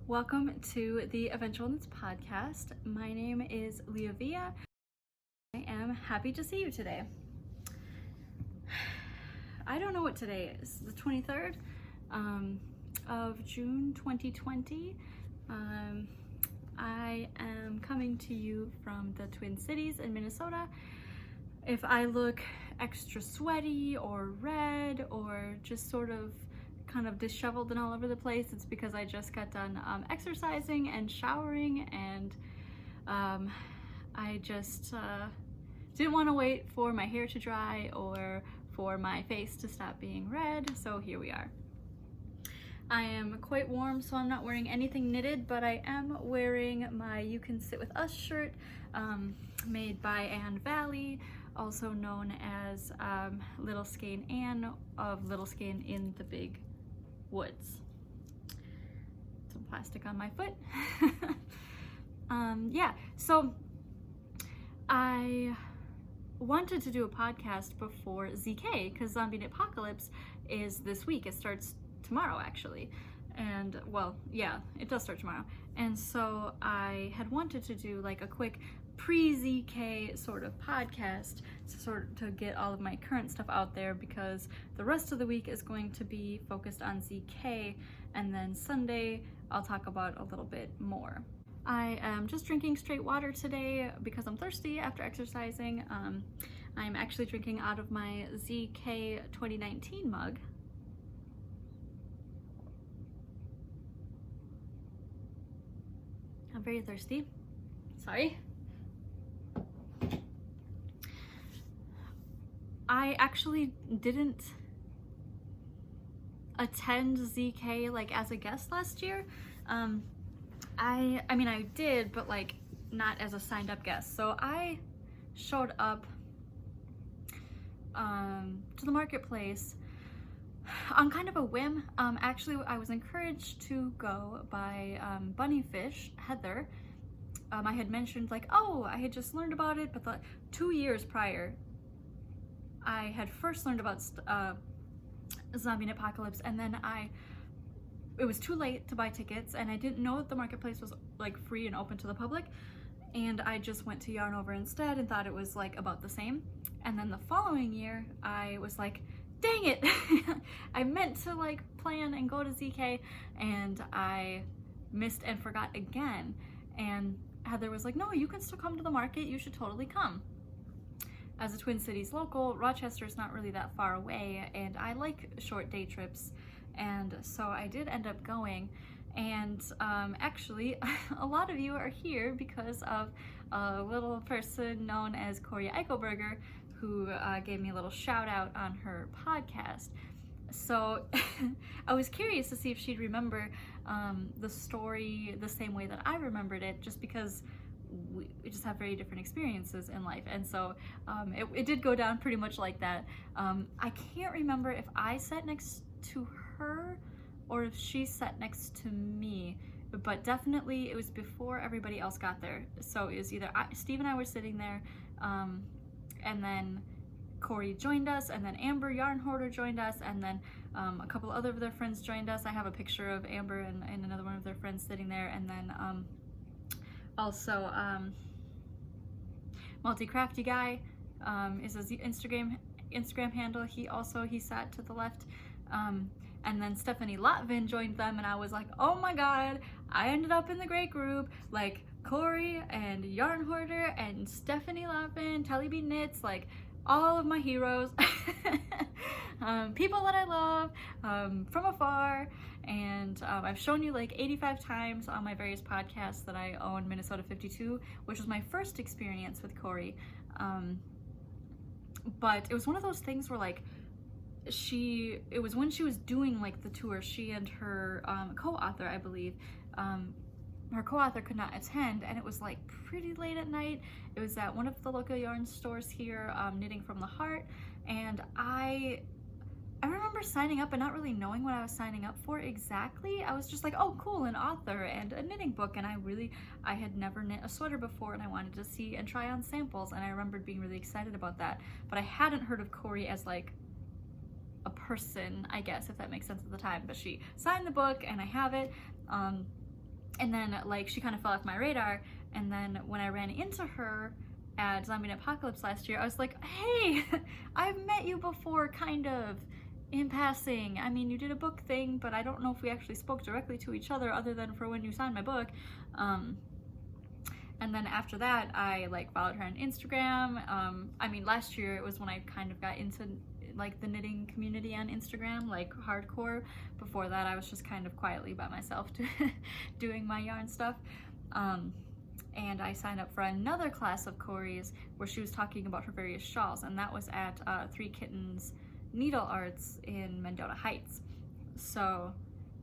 Welcome to the Eventual podcast. My name is Leovia. I am happy to see you today. I don't know what today is, the 23rd of June 2020. I am coming to you from the Twin Cities in Minnesota. If I look extra sweaty or red or just sort of kind of disheveled and all over the place, it's because I just got done exercising and showering, and I just didn't want to wait for my hair to dry or for my face to stop being red, so here we are. I am quite warm, so I'm not wearing anything knitted, but I am wearing my You Can Sit With Us shirt made by Anne Valley, also known as Little Skein Anne of Little Skein in the Big Woods. Some plastic on my foot. Yeah, so I wanted to do a podcast before ZK because Zombie Apocalypse is this week. It starts tomorrow actually, and well, yeah, it does start tomorrow. And so I had wanted to do like a quick pre-ZK sort of podcast to get all of my current stuff out there, because the rest of the week is going to be focused on ZK, and then Sunday I'll talk about a little bit more. I am just drinking straight water today because I'm thirsty after exercising. I'm actually drinking out of my ZK 2019 mug. I'm very thirsty. Sorry. I actually didn't attend ZK like as a guest last year. I mean I did, but like not as a signed up guest. So I showed up to the marketplace on kind of a whim. Actually, I was encouraged to go by Bunnyfish Heather. I had mentioned like, oh, I had just learned about it, but 2 years prior, I had first learned about Zombie Apocalypse, and then it was too late to buy tickets, and I didn't know that the marketplace was like free and open to the public, and I just went to Yarn Over instead and thought it was like about the same. And then the following year, I was like, dang it, I meant to like plan and go to ZK, and I missed and forgot again. And Heather was like, no, you can still come to the market, you should totally come. As a Twin Cities local, Rochester's not really that far away, and I like short day trips, and so I did end up going. And actually, a lot of you are here because of a little person known as Cori who gave me a little shout out on her podcast. So I was curious to see if she'd remember the story the same way that I remembered it, just because we just have very different experiences in life. And so it did go down pretty much like that. I can't remember if I sat next to her or if she sat next to me, but definitely it was before everybody else got there. So it was either Steve and I were sitting there, and then Cori joined us, and then Amber Yarn Hoarder joined us, and then a couple other of their friends joined us. I have a picture of Amber and another one of their friends sitting there, and then also Multi-Crafty Guy is his Instagram handle. He sat to the left. And then Stephanie Lotvin joined them, and I was like, oh my god, I ended up in the great group, like Cori and Yarn Hoarder and Stephanie Lotvin, Telly B Knits, like all of my heroes, people that I love from afar. And I've shown you like 85 times on my various podcasts that I own Minnesota 52, which was my first experience with Cori. But it was one of those things where like, it was when she was doing like the tour, she and her co-author, I believe, her co-author could not attend, and it was like pretty late at night. It was at one of the local yarn stores here, Knitting from the Heart, and I remember signing up and not really knowing what I was signing up for exactly. I was just like, oh cool, an author and a knitting book, and I had never knit a sweater before, and I wanted to see and try on samples, and I remembered being really excited about that. But I hadn't heard of Cori as like a person, I guess, if that makes sense at the time. But she signed the book and I have it. And then like she kind of fell off my radar, and then when I ran into her at Zombie Apocalypse last year, I was like, hey, I've met you before, kind of, in passing. I mean, you did a book thing, but I don't know if we actually spoke directly to each other than for when you signed my book. And then after that, I like followed her on Instagram. I mean, last year it was when I kind of got into like the knitting community on Instagram, like hardcore. Before that, I was just kind of quietly by myself doing my yarn stuff. And I signed up for another class of Cori's where she was talking about her various shawls, and that was at Three Kittens Needle Arts in Mendota Heights. So,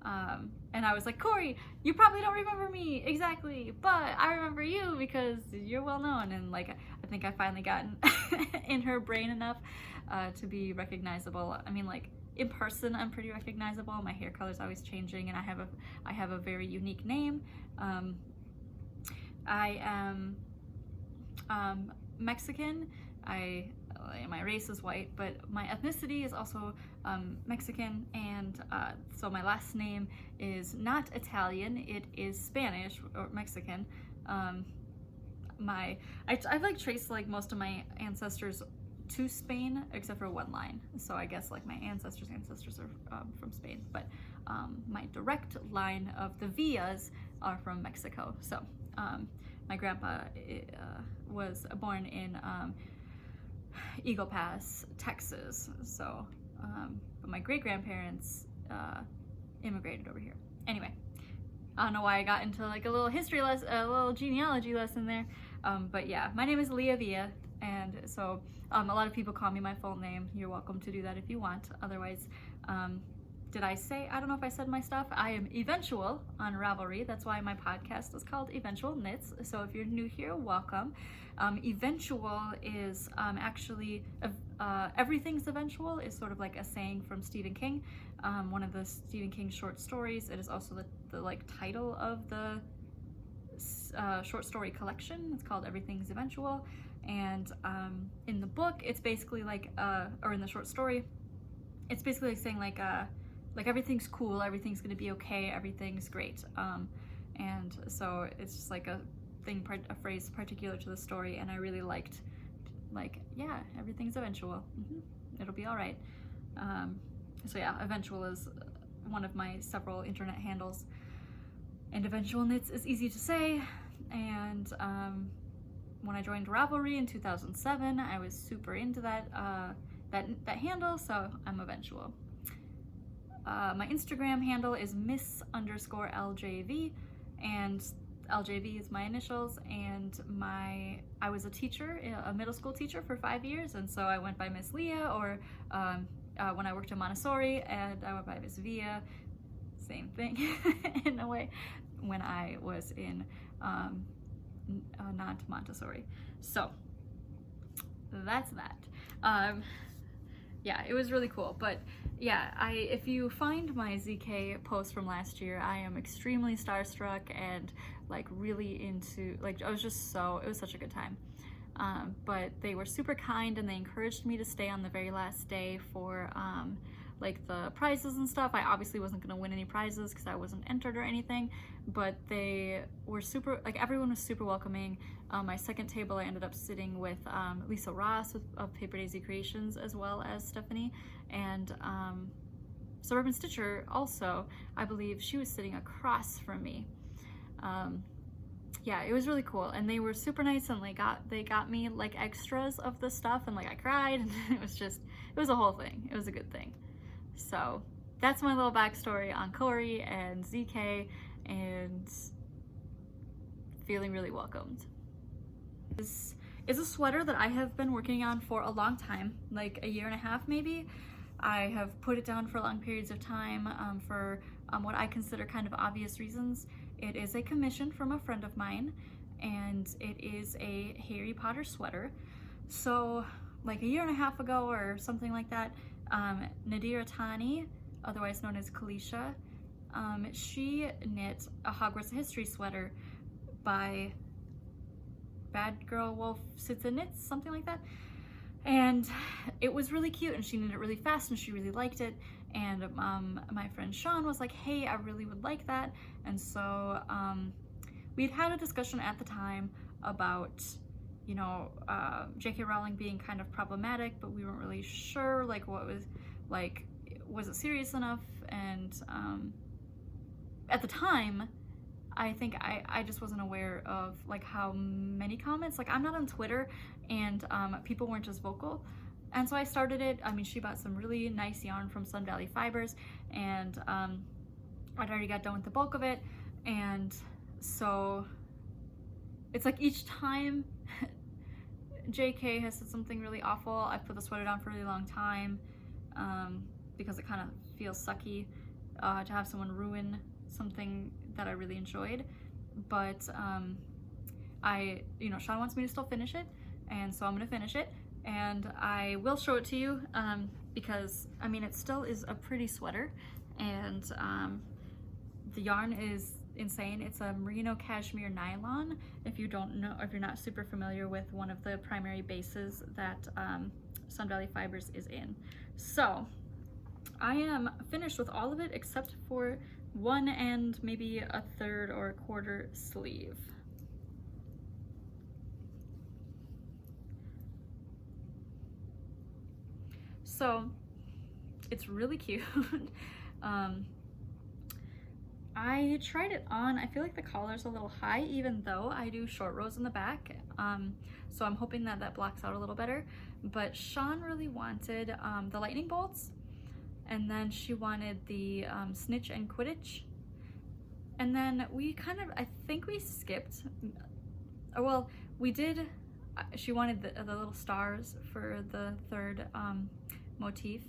and I was like, Cori, you probably don't remember me exactly, but I remember you because you're well known. And like, I think I finally gotten in her brain enough to be recognizable. I mean, like in person, I'm pretty recognizable. My hair color's always changing, and I have a very unique name. I am Mexican. My race is white, but my ethnicity is also Mexican, and so my last name is not Italian, it is Spanish or Mexican. I've like traced like most of my ancestors to Spain except for one line, so I guess like my ancestors are from Spain, but my direct line of the Villas are from Mexico. So my grandpa was born in Eagle Pass, Texas. So, but my great-grandparents immigrated over here. Anyway, I don't know why I got into like a little history lesson, a little genealogy lesson there. But yeah, my name is Leah Villa, and so a lot of people call me my full name. You're welcome to do that if you want. Otherwise, did I say, I don't know if I said my stuff. I am Eventual on Ravelry. That's why my podcast is called Eventual Knits. So if you're new here, welcome. Eventual is actually, everything's eventual is sort of like a saying from Stephen King, one of the Stephen King short stories. It is also the like title of the short story collection. It's called Everything's Eventual. And in the book, it's basically like, or in the short story, it's basically like saying like everything's cool, everything's gonna be okay, everything's great. And so it's just like a phrase particular to the story, and I really liked, like, yeah, everything's eventual. It'll be all right. So yeah, Eventual is one of my several internet handles, and Eventual Knits is easy to say. And when I joined Ravelry in 2007, I was super into that handle, so I'm Eventual. My Instagram handle is miss_LJV, and LJV is my initials, and I was a teacher, a middle school teacher for 5 years, and so I went by Miss Leah, or when I worked in Montessori, and I went by Miss Villa, same thing in a way, when I was in not Montessori. So that's that. Yeah, it was really cool. But yeah, if you find my ZK post from last year, I am extremely starstruck and like really into, like, it was such a good time. But they were super kind, and they encouraged me to stay on the very last day for like the prizes and stuff. I obviously wasn't gonna win any prizes because I wasn't entered or anything, but they were super, like, everyone was super welcoming. My second table, I ended up sitting with Lisa Ross of Paper Daisy Creations, as well as Stephanie, and Suburban Stitcher also, I believe she was sitting across from me. Yeah, it was really cool, and they were super nice, and they got me like extras of the stuff, and like I cried, and it was a whole thing. It was a good thing. So that's my little backstory on Cori and ZK, and feeling really welcomed. This is a sweater that I have been working on for a long time, like a year and a half maybe. I have put it down for long periods of time for what I consider kind of obvious reasons. It is a commission from a friend of mine, and it is a Harry Potter sweater. So like a year and a half ago or something like that, Nadira Tani, otherwise known as Kalisha, she knit a Hogwarts history sweater by Bad Girl Wolf Sits and Knits, something like that. And it was really cute, and she knit it really fast, and she really liked it. and my friend Sean was like, hey, I really would like that. And so we'd had a discussion at the time about, you know, J.K. Rowling being kind of problematic, but we weren't really sure, like, what was, like, was it serious enough? And at the time, I think I just wasn't aware of, like, how many comments. Like, I'm not on Twitter, and people weren't as vocal. And so I started it. I mean, she bought some really nice yarn from Sun Valley Fibers, and I'd already got done with the bulk of it. And so it's like each time JK has said something really awful, I've put the sweater down for a really long time, because it kind of feels sucky to have someone ruin something that I really enjoyed. But you know, Sean wants me to still finish it, and so I'm gonna finish it, and I will show it to you, because I mean, it still is a pretty sweater, and the yarn is insane. It's a merino cashmere nylon. If you don't know, if you're not super familiar with one of the primary bases that Sun Valley Fibers is in. So I am finished with all of it except for one and maybe a third or a quarter sleeve. So it's really cute. I tried it on. I feel like the collar's a little high, even though I do short rows in the back. So I'm hoping that that blocks out a little better. But Sean really wanted the lightning bolts, and then she wanted the snitch and Quidditch. And then we kind of, I think we skipped, well, we did, she wanted the little stars for the third motif.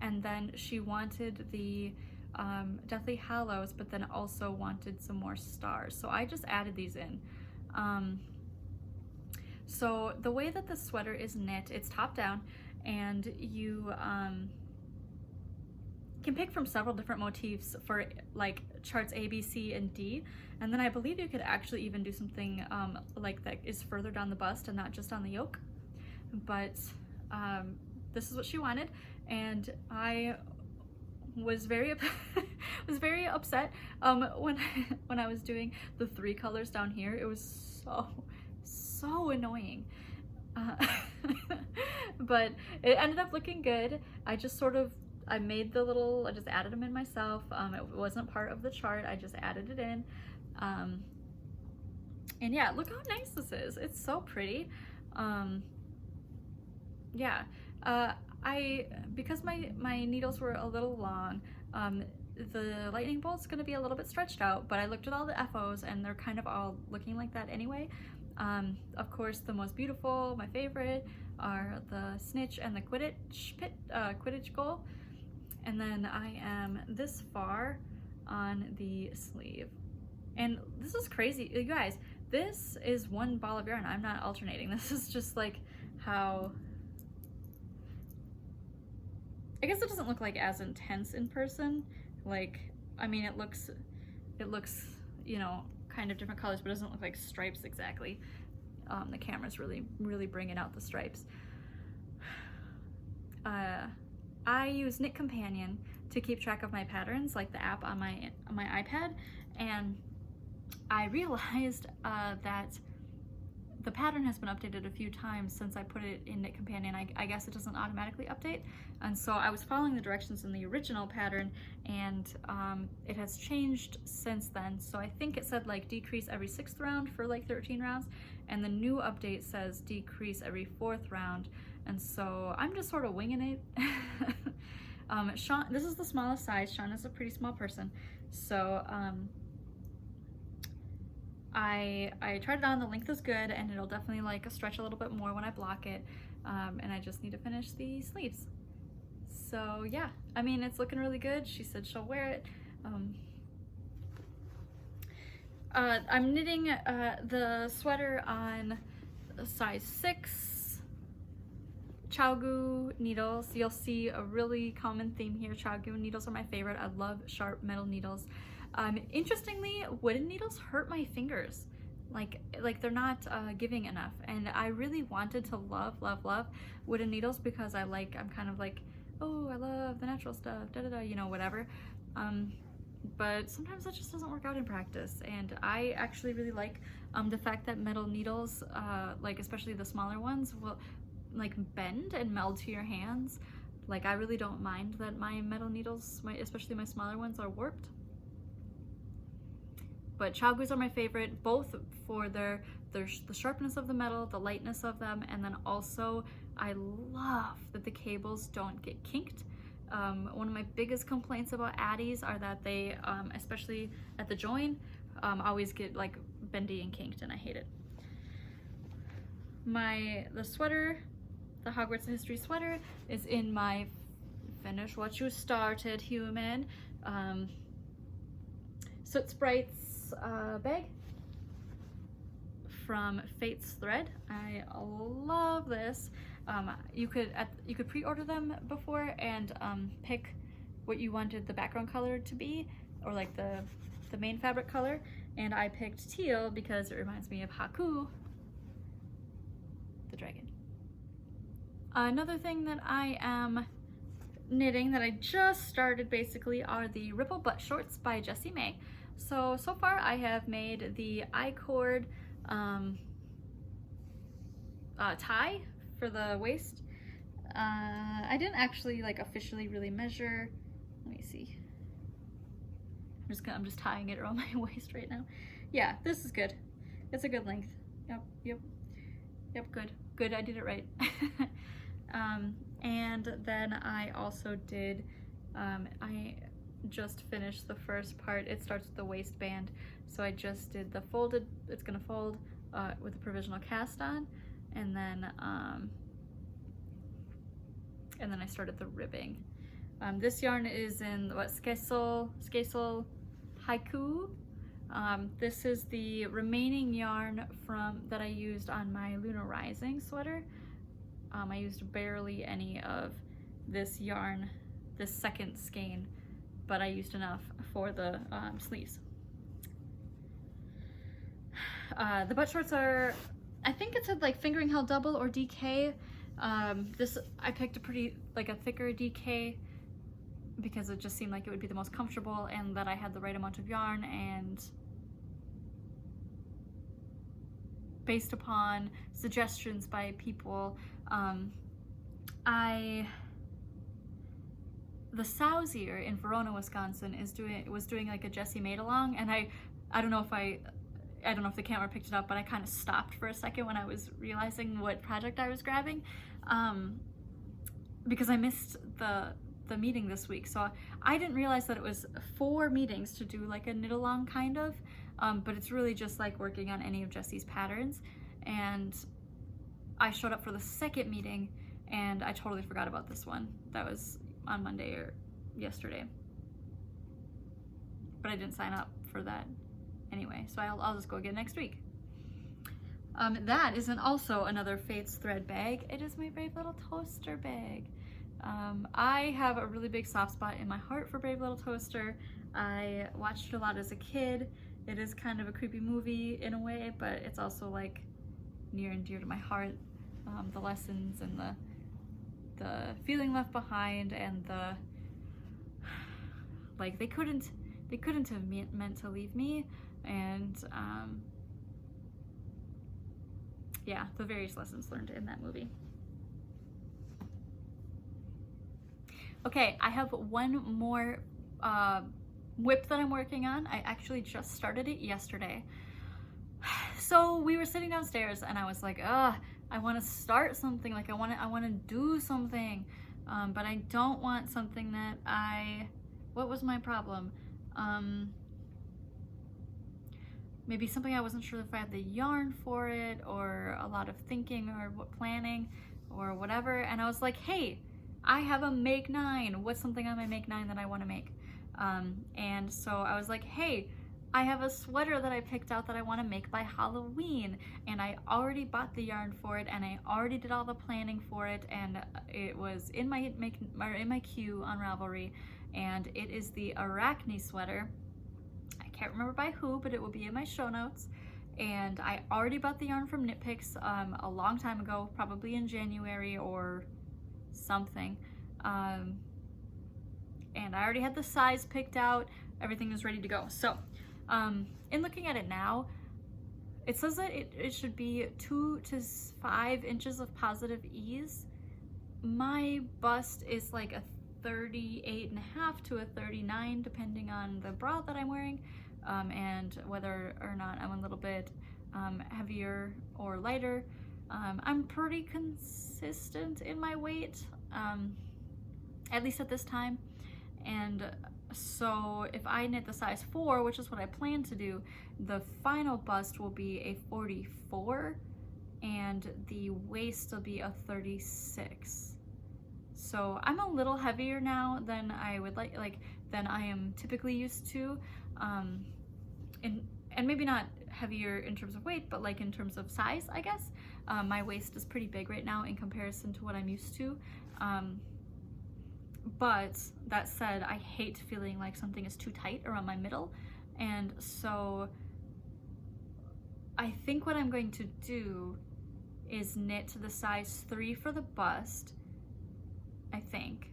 And then she wanted the Deathly Hallows, but then also wanted some more stars. So I just added these in. So the way that the sweater is knit, it's top down, and you can pick from several different motifs for like charts A, B, C, and D. And then I believe you could actually even do something like that is further down the bust and not just on the yoke. But this is what she wanted, and I was very upset when I was doing the 3 colors down here. It was so annoying, but it ended up looking good. I just sort of, I made the little, I just added them in myself. It wasn't part of the chart, I just added it in. And yeah, look how nice this is. It's so pretty. Yeah, because my needles were a little long, the lightning bolt's gonna be a little bit stretched out, but I looked at all the FOs and they're kind of all looking like that anyway. Of course, the most beautiful, my favorite, are the snitch and the Quidditch goal. And then I am this far on the sleeve. And this is crazy. You guys, this is one ball of yarn. I'm not alternating. This is just like how, I guess it doesn't look like as intense in person. Like, I mean, it looks, you know, kind of different colors, but it doesn't look like stripes exactly. The camera's really bringing out the stripes. I use Knit Companion to keep track of my patterns, like the app on my iPad, and I realized that the pattern has been updated a few times since I put it in Knit Companion. I guess it doesn't automatically update, and so I was following the directions in the original pattern, and it has changed since then. So I think it said like decrease every 6th round for like 13 rounds, and the new update says decrease every 4th round, and so I'm just sort of winging it. Sean, this is the smallest size. Sean is a pretty small person, so I tried it on. The length is good, and it'll definitely like stretch a little bit more when I block it, and I just need to finish the sleeves. So yeah, I mean, it's looking really good. She said she'll wear it. I'm knitting the sweater on size 6 ChiaoGoo needles. You'll see a really common theme here. ChiaoGoo needles are my favorite. I love sharp metal needles. Interestingly, wooden needles hurt my fingers. Like they're not giving enough. And I really wanted to love wooden needles because I'm kind of like oh, I love the natural stuff, da da da, you know, whatever. But sometimes that just doesn't work out in practice. And I actually really like the fact that metal needles, like especially the smaller ones, will like bend and meld to your hands. Like I really don't mind that my metal needles, especially my smaller ones, are warped. But Chaguis are my favorite, both for the sharpness of the metal, the lightness of them, and then also I love that the cables don't get kinked. One of my biggest complaints about Addies are that they, especially at the join, always get like bendy and kinked, and I hate it. The sweater, the Hogwarts history sweater, is in my Finish What You Started Human Soot Sprites bag from Fate's Thread. I love this. You could pre-order them before and pick what you wanted the background color to be, or like the main fabric color, and I picked teal because it reminds me of Hikoo, the dragon. Another thing that I am knitting that I just started basically are the Ripple Buttshorts by Jessie. So far I have made the I-cord tie for the waist. I didn't actually like officially really measure. Let me see. I'm just tying it around my waist right now. Yeah, this is good. It's a good length. Yep, good, I did it right. And then I also did, I just finished the first part. It starts with the waistband, so I just did the folded, it's gonna fold with a provisional cast on, and then I started the ribbing. This yarn is in what, Skacel Hikoo. This is the remaining yarn that I used on my Lunar Rising sweater. I used barely any of this yarn, this second skein, but I used enough for the sleeves. The butt shorts are, I think it said like fingering held double or DK. This, I picked a thicker DK because it just seemed like it would be the most comfortable and that I had the right amount of yarn, and based upon suggestions by people, the Sausier in Verona, Wisconsin was doing like a Jessie made along, and I don't know if the camera picked it up, but I kind of stopped for a second when I was realizing what project I was grabbing, because I missed the meeting this week. So I didn't realize that it was 4 meetings to do like a knit along kind of, but it's really just like working on any of Jessie's patterns. And I showed up for the second meeting and I totally forgot about this one. That was on Monday or yesterday, but I didn't sign up for that anyway, so I'll just go again next week. That is also another Fate's Thread bag. It is my Brave Little Toaster bag. I have a really big soft spot in my heart for Brave Little Toaster. I watched it a lot as a kid. It is kind of a creepy movie in a way, but it's also like near and dear to my heart. The lessons and the feeling left behind, and the like they couldn't have meant to leave me, and yeah, the various lessons learned in that movie. Okay, I have one more whip that I'm working on. I actually just started it yesterday. So we were sitting downstairs and I was like, I want to start something, like I want to do something, but I don't want something that what was my problem? Maybe something I wasn't sure if I had the yarn for it, or a lot of thinking or planning or whatever, and I was like, hey, I have a Make 9. What's something on my Make 9 that I want to make? And so I was like, hey, I have a sweater that I picked out that I want to make by Halloween, and I already bought the yarn for it, and I already did all the planning for it, and it was in my queue on Ravelry, and it is the Irocknits sweater. I can't remember by who, but it will be in my show notes. And I already bought the yarn from Knit Picks a long time ago, probably in January or something. And I already had the size picked out. Everything is ready to go. So in looking at it now, it says that it should be 2 to 5 inches of positive ease. My bust is like a 38.5 to a 39, depending on the bra that I'm wearing, and whether or not I'm a little bit heavier or lighter. I'm pretty consistent in my weight, at least at this time. And so if I knit the size 4, which is what I plan to do, the final bust will be a 44 and the waist will be a 36. So I'm a little heavier now than I would like than I am typically used to, and maybe not heavier in terms of weight, but like in terms of size, I guess. My waist is pretty big right now in comparison to what I'm used to. But that said, I hate feeling like something is too tight around my middle, and so I think what I'm going to do is knit to the size 3 for the bust, I think,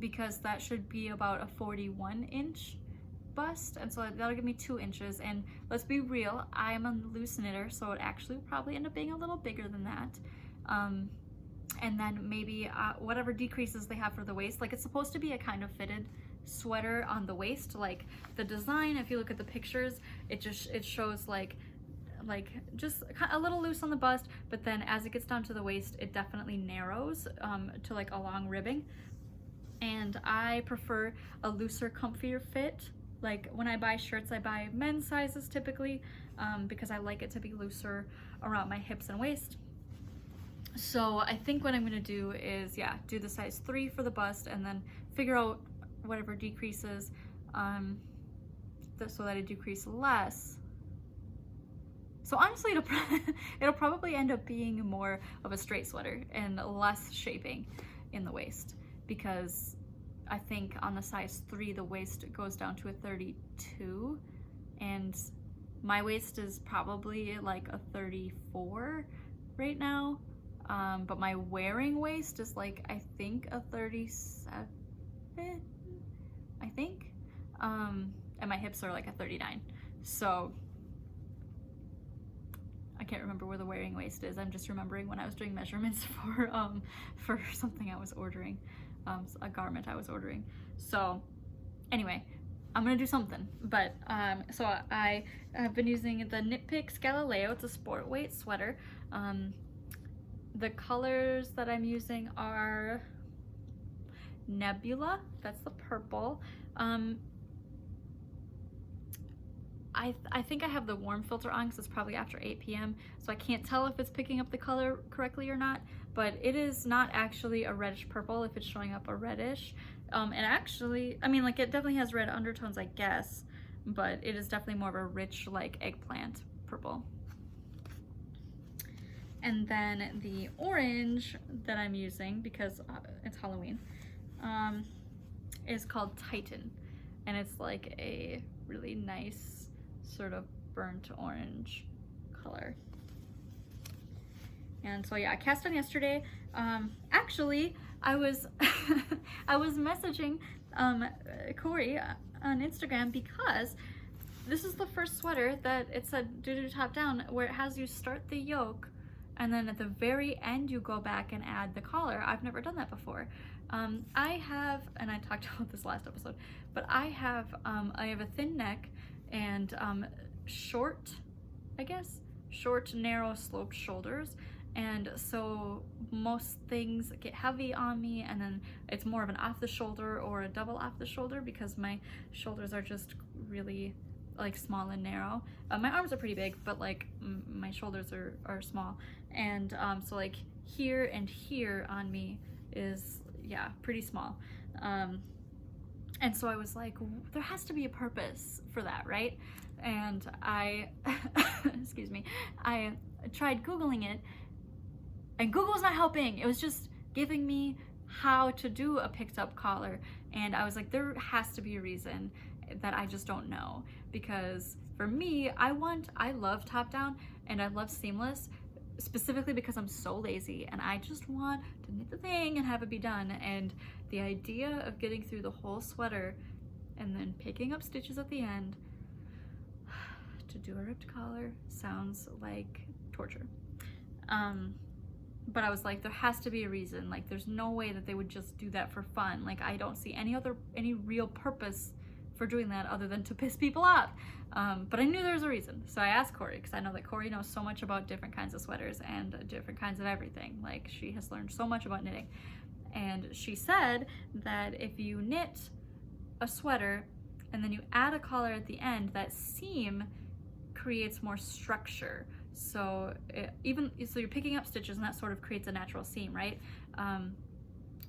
because that should be about a 41 inch bust, and so that'll give me 2 inches. And let's be real, I'm a loose knitter, so it actually will probably end up being a little bigger than that. And then maybe whatever decreases they have for the waist, like it's supposed to be a kind of fitted sweater on the waist. Like the design, if you look at the pictures, it shows like just a little loose on the bust, but then as it gets down to the waist, it definitely narrows to like a long ribbing. And I prefer a looser, comfier fit. Like when I buy shirts, I buy men's sizes typically, because I like it to be looser around my hips and waist. So I think what I'm gonna do is, yeah, do the size 3 for the bust and then figure out whatever decreases, so that I decrease less. So honestly, it'll probably end up being more of a straight sweater and less shaping in the waist, because I think on the size 3, the waist goes down to a 32, and my waist is probably like a 34 right now. But my wearing waist is like, I think a 37, I think. And my hips are like a 39. So I can't remember where the wearing waist is. I'm just remembering when I was doing measurements for something I was ordering, a garment I was ordering. So anyway, I'm gonna do something. But so I have been using the Knit Picks Galileo. It's a sport weight sweater. The colors that I'm using are Nebula, that's the purple. I think I have the warm filter on because it's probably after 8 p.m. so I can't tell if it's picking up the color correctly or not, but it is not actually a reddish purple if it's showing up a reddish. And actually, I mean, like, it definitely has red undertones, I guess, but it is definitely more of a rich, like, eggplant purple. And then the orange that I'm using, because it's Halloween, is called Titan. And it's like a really nice sort of burnt orange color. And so yeah, I cast on yesterday. Actually, I was I was messaging Cori on Instagram because this is the first sweater that it said do top down, where it has you start the yoke and then at the very end you go back and add the collar. I've never done that before. I have, and I talked about this last episode, but I have a thin neck and short, I guess, short, narrow, sloped shoulders. And so most things get heavy on me, and then it's more of an off the shoulder or a double off the shoulder because my shoulders are just really like small and narrow. My arms are pretty big, but like my shoulders are small. And so like here and here on me is, yeah, pretty small. And so I was like, there has to be a purpose for that, right? And I, excuse me, I tried Googling it, and Google's not helping. It was just giving me how to do a picked up collar. And I was like, there has to be a reason that I just don't know. Because for me, I love top down and I love seamless. specifically because I'm so lazy and I just want to knit the thing and have it be done. And the idea of getting through the whole sweater and then picking up stitches at the end to do a ripped collar sounds like torture. But I was like, there has to be a reason. Like, there's no way that they would just do that for fun. Like, I don't see any real purpose for doing that other than to piss people off. But I knew there was a reason. So I asked Cori, because I know that Cori knows so much about different kinds of sweaters and different kinds of everything. Like, she has learned so much about knitting. And she said that if you knit a sweater and then you add a collar at the end, that seam creates more structure. So you're picking up stitches and that sort of creates a natural seam, right?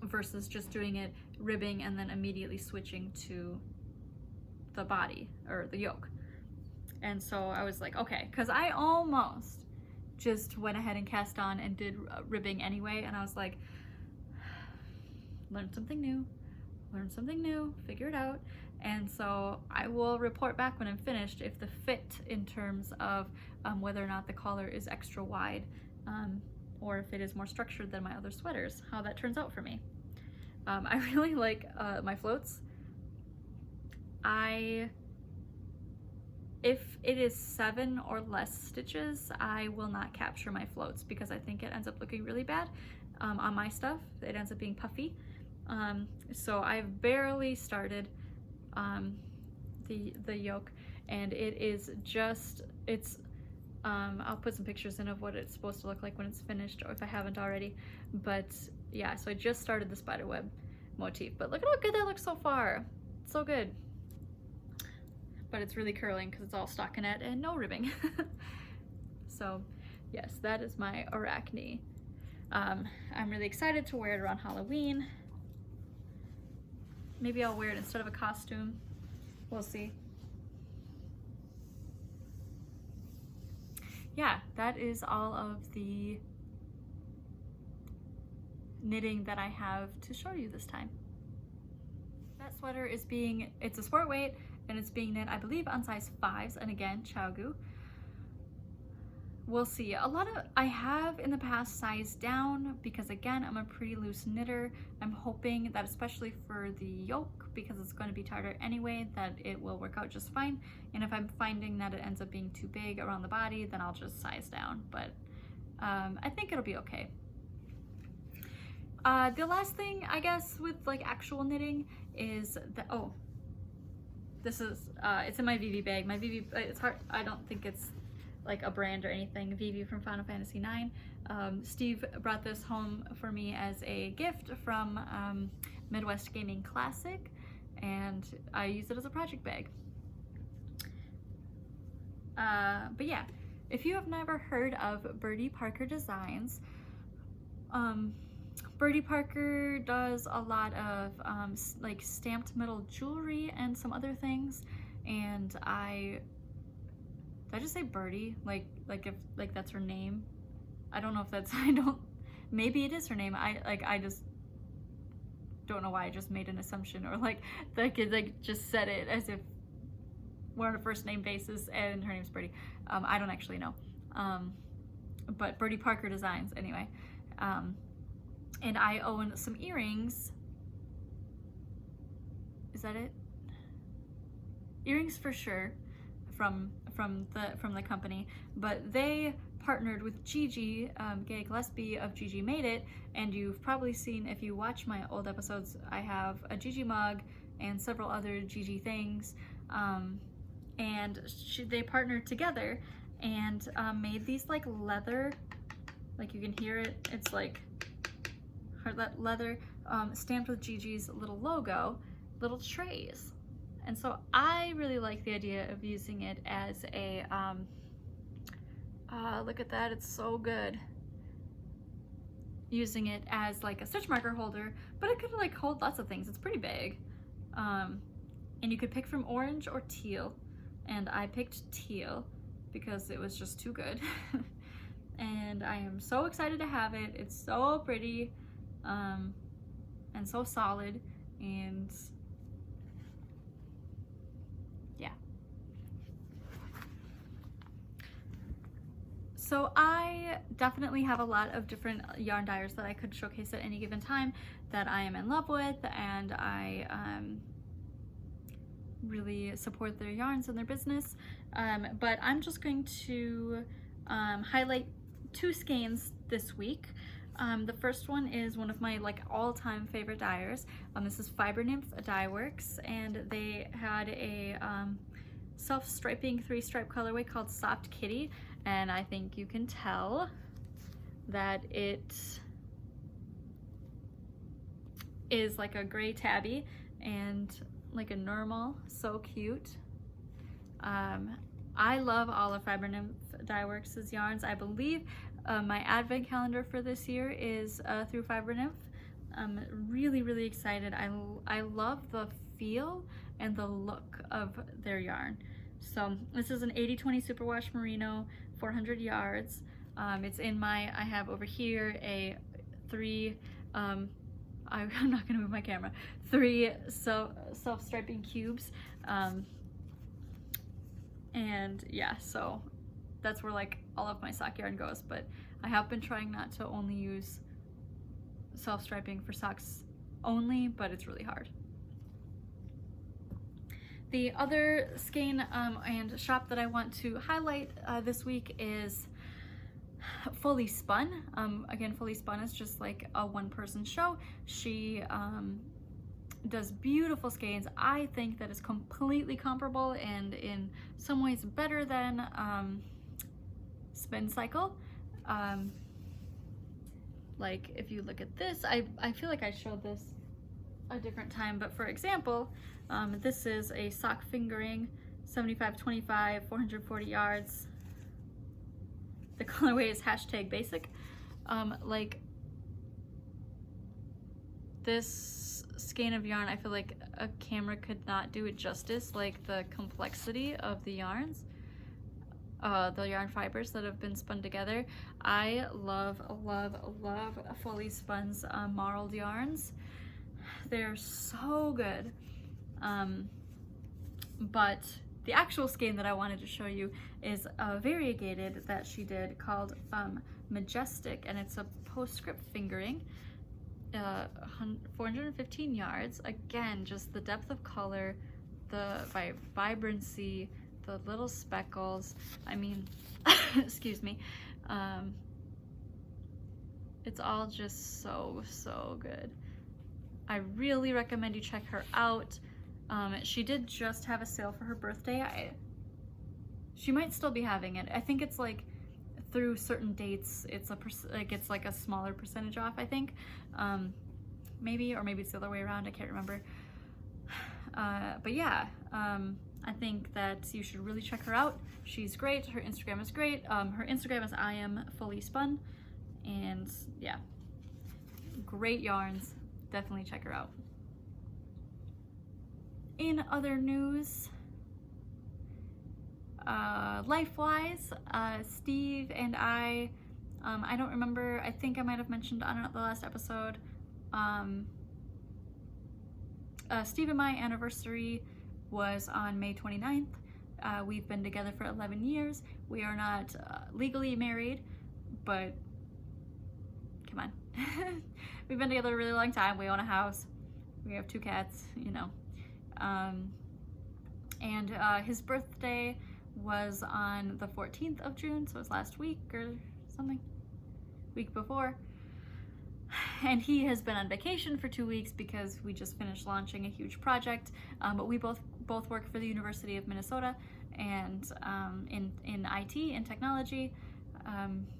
Versus just doing it ribbing and then immediately switching to the body or the yoke. And so I was like, okay, because I almost just went ahead and cast on and did ribbing anyway, and I was like, learn something new, figure it out. And so I will report back when I'm finished if the fit in terms of whether or not the collar is extra wide, or if it is more structured than my other sweaters, how that turns out for me. I really like my floats. If it is 7 or less stitches, I will not capture my floats because I think it ends up looking really bad on my stuff. It ends up being puffy. So I've barely started the yoke, and it is just, I'll put some pictures in of what it's supposed to look like when it's finished, or if I haven't already. But yeah, so I just started the spiderweb motif, but look at how good that looks so far. It's so good. But it's really curling because it's all stockinette and no ribbing. So yes, that is my arachne. I'm really excited to wear it around Halloween. Maybe I'll wear it instead of a costume. We'll see. Yeah, that is all of the knitting that I have to show you this time. That sweater is it's a sport weight, and it's being knit, I believe, on size 5s, and again, Chowgu. We'll see. I have in the past sized down because, again, I'm a pretty loose knitter. I'm hoping that, especially for the yoke, because it's going to be tighter anyway, that it will work out just fine. And if I'm finding that it ends up being too big around the body, then I'll just size down. But I think it'll be okay. The last thing, I guess, with like actual knitting is that, this is, it's in my Vivi bag. My Vivi, it's hard, I don't think it's like a brand or anything. Vivi from Final Fantasy IX. Steve brought this home for me as a gift from Midwest Gaming Classic, and I use it as a project bag. But yeah, if you have never heard of Birdie Parker Designs, Birdie Parker does a lot of like stamped metal jewelry and some other things, and did I just say Birdie? Like if that's her name? I don't know if that's, maybe it is her name. I just don't know why I just made an assumption, or like just said it as if we're on a first name basis and her name's Birdie. I don't actually know. But Birdie Parker Designs anyway. And I own some earrings. Is that it? Earrings for sure from the company, but they partnered with Gigi, Gay Gillespie of Gigi Made It, and you've probably seen, if you watch my old episodes, I have a Gigi mug and several other Gigi things, and they partnered together and made these like leather, like you can hear it, it's like leather, stamped with Gigi's little logo, little trays. And so I really like the idea of using it as a, look at that, it's so good. Using it as like a stitch marker holder, but it could like hold lots of things. It's pretty big. And you could pick from orange or teal. And I picked teal because it was just too good. And I am so excited to have it. It's so pretty, and so solid, and So I definitely have a lot of different yarn dyers that I could showcase at any given time that I am in love with, and I really support their yarns and their business. But I'm just going to highlight 2 skeins this week. The first one is one of my like all-time favorite dyers. This is Fiber Nymph Dye Works, and they had a self-striping 3-stripe colorway called Soft Kitty, and I think you can tell that it is like a gray tabby and like a normal, so cute. I love all of Fiber Nymph Dye Works' yarns. I believe my advent calendar for this year is through Fiber Nymph. I'm really excited. I love the feel and the look of their yarn. So this is an 80/20 superwash merino, 400 yards. It's in my, I have over here a 3, I'm not gonna move my camera, 3 self-striping cubes. And yeah, so that's where like all of my sock yarn goes, but I have been trying not to only use self-striping for socks only, but it's really hard. The other skein and shop that I want to highlight this week is Fully Spun. Again, Fully Spun is just like a one-person show. She does beautiful skeins. I think that is completely comparable and in some ways better than Spin Cycle. Like if you look at this, I feel like I showed this a different time, but for example, this is a sock fingering 75/25, 440 yards. The colorway is #basic. Like this skein of yarn, I feel like a camera could not do it justice, like the complexity of the yarns, the yarn fibers that have been spun together. I love Fully Spun's marled yarns. They're so good. But the actual skein that I wanted to show you is a variegated that she did called Majestic, and it's a postscript fingering, 415 yards. Again, just the depth of color, the vibrancy, the little speckles. I mean, excuse me. It's all just so good. I really recommend you check her out. She did just have a sale for her birthday. She might still be having it. I think it's like through certain dates, it's like a smaller percentage off, I think. Maybe, or maybe it's the other way around, I can't remember. But yeah, I think that you should really check her out. She's great. Her Instagram is great. Her Instagram is I am fully spun, and yeah, great yarns. Definitely check her out. In other news, life-wise, Steve and I don't remember, I think I might have mentioned on the last episode, Steve and my anniversary was on May 29th. We've been together for 11 years. We are not legally married, but come on. We've been together a really long time. We own a house. We have 2 cats, you know. And his birthday was on the 14th of June, so it was last week or something, week before. And he has been on vacation for 2 weeks because we just finished launching a huge project. But we both work for the University of Minnesota, and in IT and technology.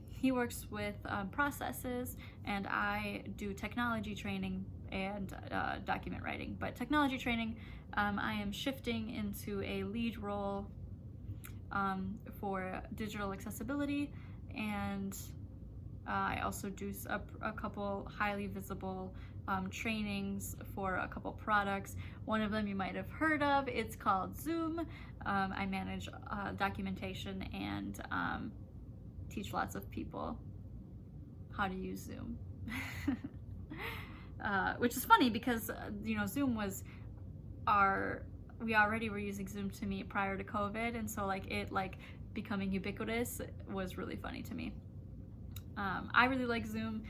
He works with processes, and I do technology training and document writing. But technology training, I am shifting into a lead role for digital accessibility, and I also do a couple highly visible trainings for a couple products. One of them you might have heard of. It's called Zoom. I manage documentation and teach lots of people how to use Zoom. Which is funny because you know, Zoom was we already were using Zoom to meet prior to COVID, and so like it becoming ubiquitous was really funny to me. I really like Zoom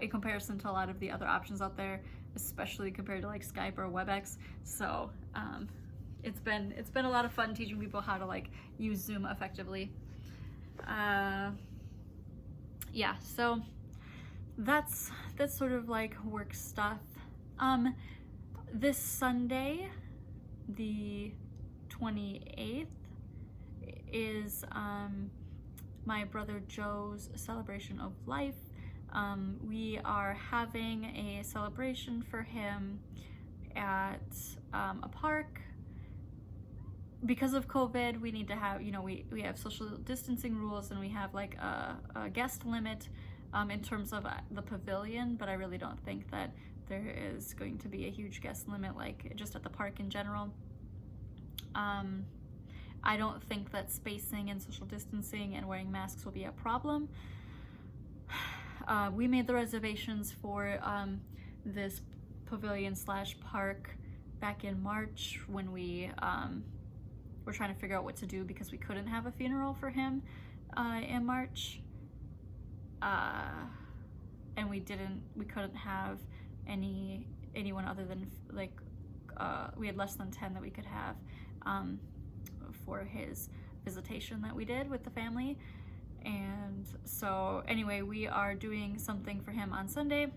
in comparison to a lot of the other options out there, especially compared to like Skype or WebEx. So it's been a lot of fun teaching people how to like use Zoom effectively. Yeah, so that's sort of like work stuff. This Sunday, the 28th, is my brother Joe's celebration of life. We are having a celebration for him at a park. Because of COVID, we need to have, you know, we have social distancing rules, and we have like a guest limit in terms of the pavilion, but I really don't think that there is going to be a huge guest limit like just at the park in general. I don't think that spacing and social distancing and wearing masks will be a problem. We made the reservations for this pavilion / park back in March when we were trying to figure out what to do because we couldn't have a funeral for him in March. And we couldn't have anyone other than like we had less than 10 that we could have for his visitation that we did with the family. And so anyway, we are doing something for him on Sunday.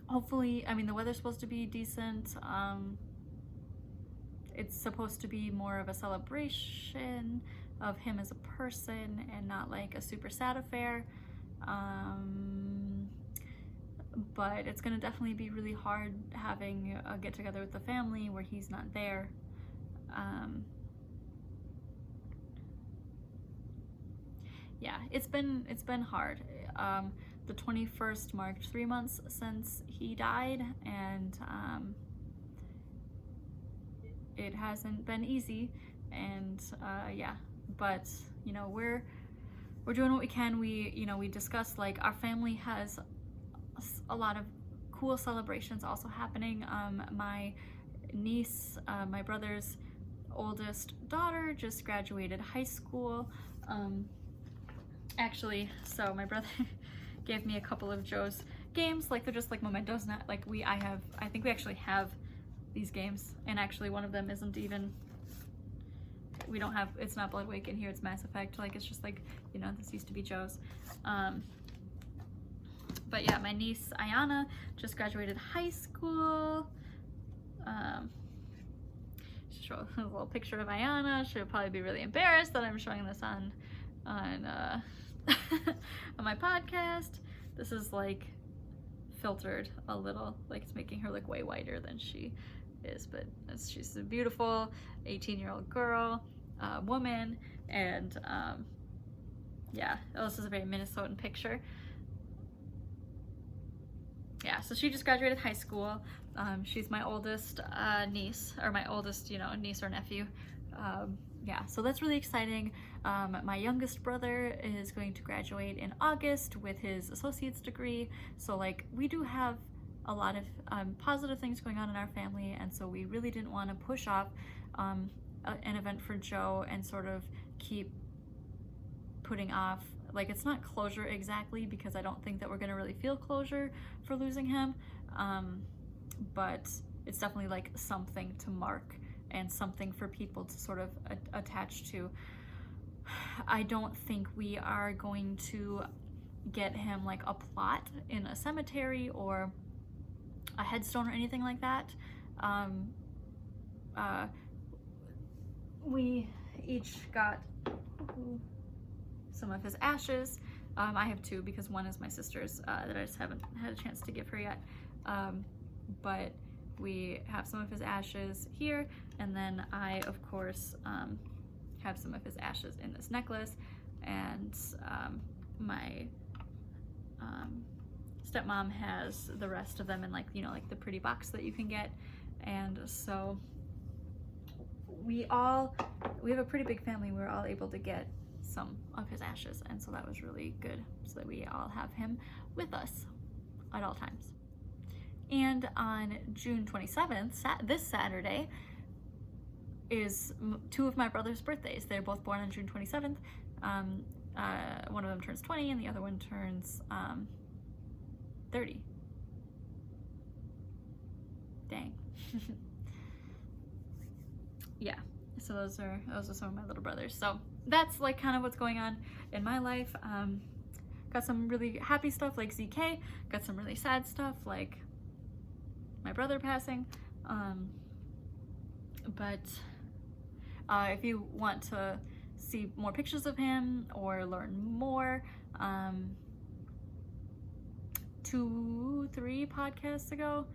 Hopefully, I mean, the weather's supposed to be decent. It's supposed to be more of a celebration of him as a person and not like a super sad affair. But it's gonna definitely be really hard having a get together with the family where he's not there. Yeah, it's been hard. The 21st marked 3 months since he died, and it hasn't been easy. And yeah, but you know, we're doing what we can. We discussed like our family has a lot of cool celebrations also happening. My niece, my brother's oldest daughter, just graduated high school. Actually, so my brother gave me a couple of Joe's games, like they're just like mementos, not like I think we actually have these games, and actually one of them isn't even, it's not Bloodwake in here, it's Mass Effect, like it's just like, you know, this used to be Joe's. But yeah, my niece Ayana just graduated high school. Show a little picture of Ayana. She'll probably be really embarrassed that I'm showing this on on my podcast. This is like filtered a little, like it's making her look way whiter than she is, but she's a beautiful 18-year-old girl, woman, and yeah, this is a very Minnesotan picture. Yeah, so she just graduated high school. She's my oldest niece, or my oldest, you know, niece or nephew. Yeah, so that's really exciting. My youngest brother is going to graduate in August with his associate's degree. So like we do have a lot of positive things going on in our family, and so we really didn't want to push off an event for Joe and sort of keep putting off, like it's not closure exactly, because I don't think that we're gonna really feel closure for losing him, but it's definitely like something to mark and something for people to sort of attach to. I don't think we are going to get him like a plot in a cemetery or a headstone or anything like that. We each got some of his ashes. I have two because one is my sister's that I just haven't had a chance to give her yet. But we have some of his ashes here, and then I, of course, have some of his ashes in this necklace, and my stepmom has the rest of them in like, you know, like the pretty box that you can get. And so we have a pretty big family. We're all able to get some of his ashes, and so that was really good, so that we all have him with us at all times. And on June 27th, this Saturday, is two of my brother's birthdays. They're both born on June 27th. One of them turns 20 and the other one turns 30. Dang. Yeah, so those are some of my little brothers. So that's like kind of what's going on in my life. Got some really happy stuff like ZK, got some really sad stuff like my brother passing. But if you want to see more pictures of him or learn more, 2 podcasts ago,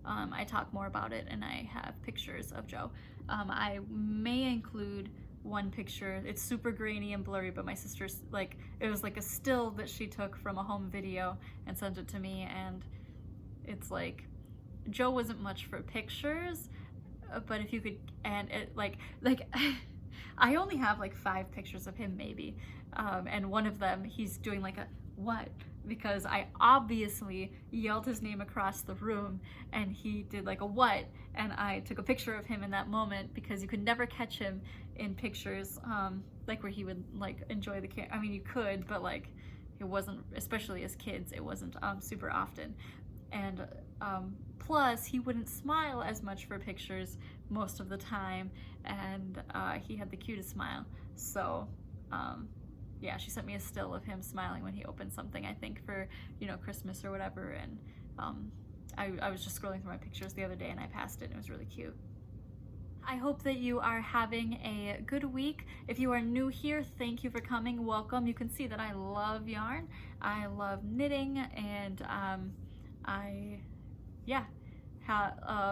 I talk more about it and I have pictures of Joe. I may include one picture. It's super grainy and blurry, but my sister's like, it was like a still that she took from a home video and sent it to me, and it's like, Joe wasn't much for pictures, but if you could, and it like I only have like 5 pictures of him maybe, and one of them he's doing like a what, because I obviously yelled his name across the room and he did like a what, and I took a picture of him in that moment because you could never catch him in pictures like where he would like enjoy the camera. I mean, you could, but like it wasn't, especially as kids, it wasn't super often. And plus he wouldn't smile as much for pictures most of the time, and he had the cutest smile. So yeah, she sent me a still of him smiling when he opened something, I think for, you know, Christmas or whatever, and I was just scrolling through my pictures the other day and I passed it and it was really cute. I hope that you are having a good week. If you are new here, thank you for coming. Welcome. You can see that I love yarn. I love knitting, and I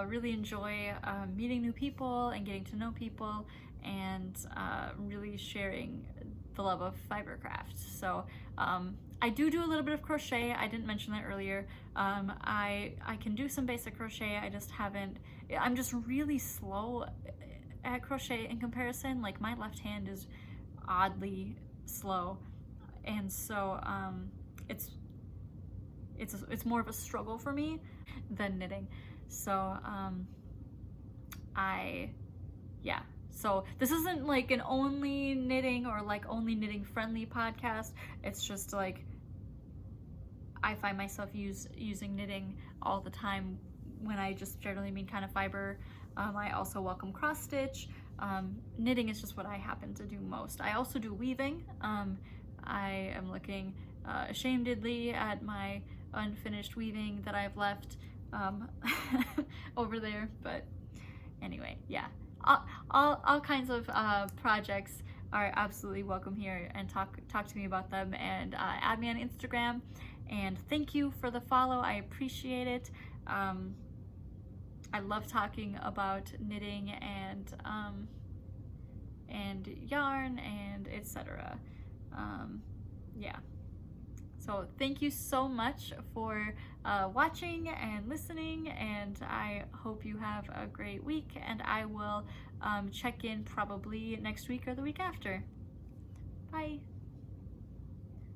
really enjoy meeting new people and getting to know people, and really sharing the love of fibercraft. So I do a little bit of crochet. I didn't mention that earlier. I can do some basic crochet. I just haven't, I'm just really slow at crochet in comparison. Like my left hand is oddly slow, and so it's more of a struggle for me than knitting. So so this isn't like an only knitting or like only knitting friendly podcast. It's just like I find myself using knitting all the time when I just generally mean kind of fiber. I also welcome cross stitch. Knitting is just what I happen to do most. I also do weaving. I am looking ashamedly at my unfinished weaving that I've left over there, but anyway, yeah, all kinds of projects are absolutely welcome here, and talk to me about them, and add me on Instagram. And thank you for the follow. I appreciate it. I love talking about knitting and yarn and etc. Yeah. So thank you so much for watching and listening, and I hope you have a great week, and I will check in probably next week or the week after. Bye.